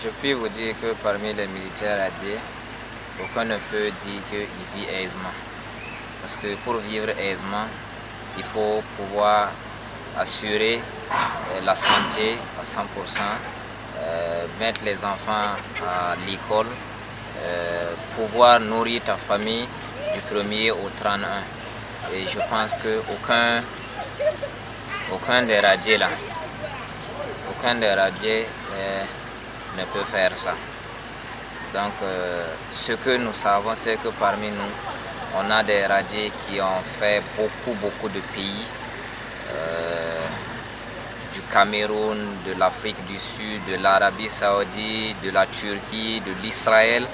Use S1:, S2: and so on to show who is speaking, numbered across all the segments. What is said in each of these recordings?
S1: Je puis vous dire que parmi les militaires radiés, aucun ne peut dire qu'il vit aisément. Parce que pour vivre aisément, il faut pouvoir assurer la santé à 100%, mettre les enfants à l'école, pouvoir nourrir ta famille du 1er au 31. Et je pense qu'aucun des radiés là, ne peut faire ça. Donc ce que nous savons, c'est que parmi nous, on a des radiés qui ont fait beaucoup de pays, du Cameroun, de l'Afrique du Sud, de l'Arabie Saoudite, de la Turquie, de l'Israël,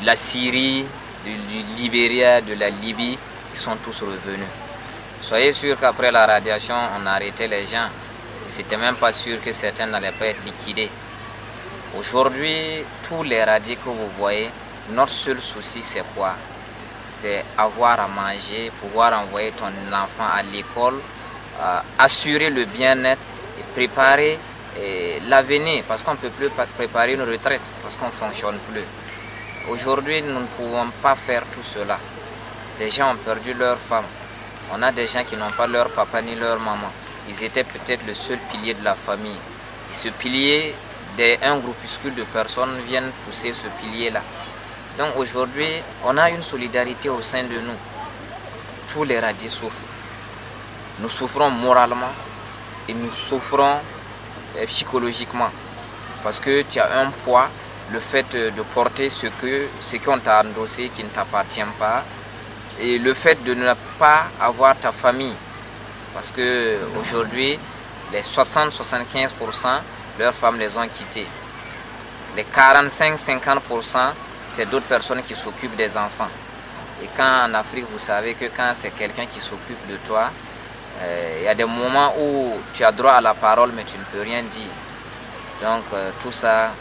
S1: de la Syrie, du Libéria, de la Libye, ils sont tous revenus. Soyez sûr qu'après la radiation, on arrêtait les gens. Et c'était même pas sûr que certains n'allaient pas être liquidés. Aujourd'hui, tous les radiés que vous voyez, notre seul souci c'est quoi? C'est avoir à manger, pouvoir envoyer ton enfant à l'école, assurer le bien-être et préparer l'avenir, parce qu'on ne peut plus préparer une retraite, parce qu'on ne fonctionne plus. Aujourd'hui, nous ne pouvons pas faire tout cela. Des gens ont perdu leur femme. On a des gens qui n'ont pas leur papa ni leur maman. Ils étaient peut-être le seul pilier de la famille. Et ce pilier, un groupuscule de personnes viennent pousser ce pilier-là. Donc aujourd'hui, on a une solidarité au sein de nous. Tous les radiés souffrent. Nous souffrons moralement et nous souffrons psychologiquement. Parce que tu as un poids, le fait de porter ce qu'on t'a endossé qui ne t'appartient pas. Et le fait de ne pas avoir ta famille. Parce qu'aujourd'hui, les 60-75%, leurs femmes les ont quittés. Les 45-50%, c'est d'autres personnes qui s'occupent des enfants. Et quand en Afrique, vous savez que quand c'est quelqu'un qui s'occupe de toi, il y a des moments où tu as droit à la parole, mais tu ne peux rien dire. Donc tout ça,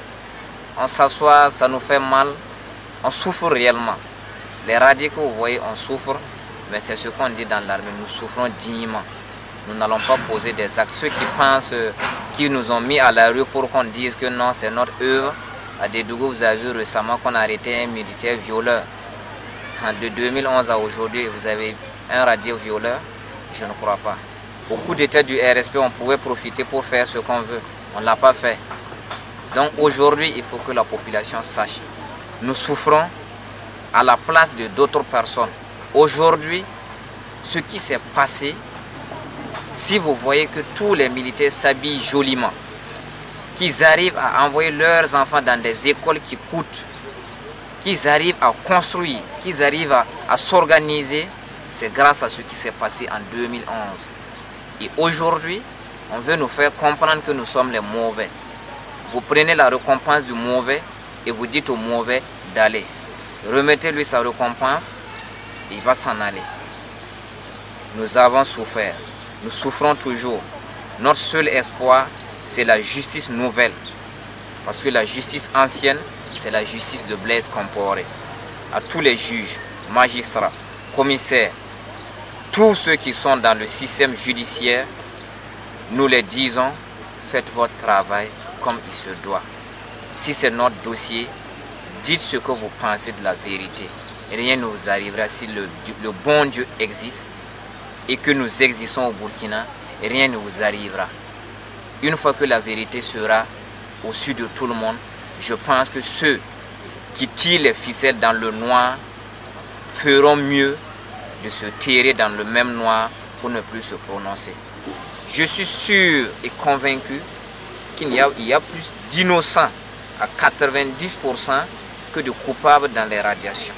S1: on s'assoit, ça nous fait mal, on souffre réellement. Les radiés que vous voyez, on souffre, mais c'est ce qu'on dit dans l'armée, nous souffrons dignement. Nous n'allons pas poser des actes. Ceux qui pensent, qui nous ont mis à la rue pour qu'on dise que non, c'est notre œuvre. À Dédougou, vous avez vu récemment qu'on a arrêté un militaire violeur. De 2011 à aujourd'hui, vous avez un radié violeur? Je ne crois pas. Au coup d'état du RSP, on pouvait profiter pour faire ce qu'on veut. On ne l'a pas fait. Donc aujourd'hui, il faut que la population sache. Nous souffrons à la place de d'autres personnes. Aujourd'hui, ce qui s'est passé, si vous voyez que tous les militaires s'habillent joliment, qu'ils arrivent à envoyer leurs enfants dans des écoles qui coûtent, qu'ils arrivent à construire, qu'ils arrivent à s'organiser, c'est grâce à ce qui s'est passé en 2011. Et aujourd'hui, on veut nous faire comprendre que nous sommes les mauvais. Vous prenez la récompense du mauvais et vous dites au mauvais d'aller. Remettez-lui sa récompense, il va s'en aller. Nous avons souffert. Nous souffrons toujours. Notre seul espoir, c'est la justice nouvelle. Parce que la justice ancienne, c'est la justice de Blaise Compaoré. À tous les juges, magistrats, commissaires, tous ceux qui sont dans le système judiciaire, nous les disons, faites votre travail comme il se doit. Si c'est notre dossier, dites ce que vous pensez de la vérité. Rien ne vous arrivera si le bon Dieu existe et que nous existons au Burkina, rien ne vous arrivera. Une fois que la vérité sera au-dessus de tout le monde, je pense que ceux qui tirent les ficelles dans le noir feront mieux de se terrer dans le même noir pour ne plus se prononcer. Je suis sûr et convaincu qu'il y a plus d'innocents à 90% que de coupables dans les radiations.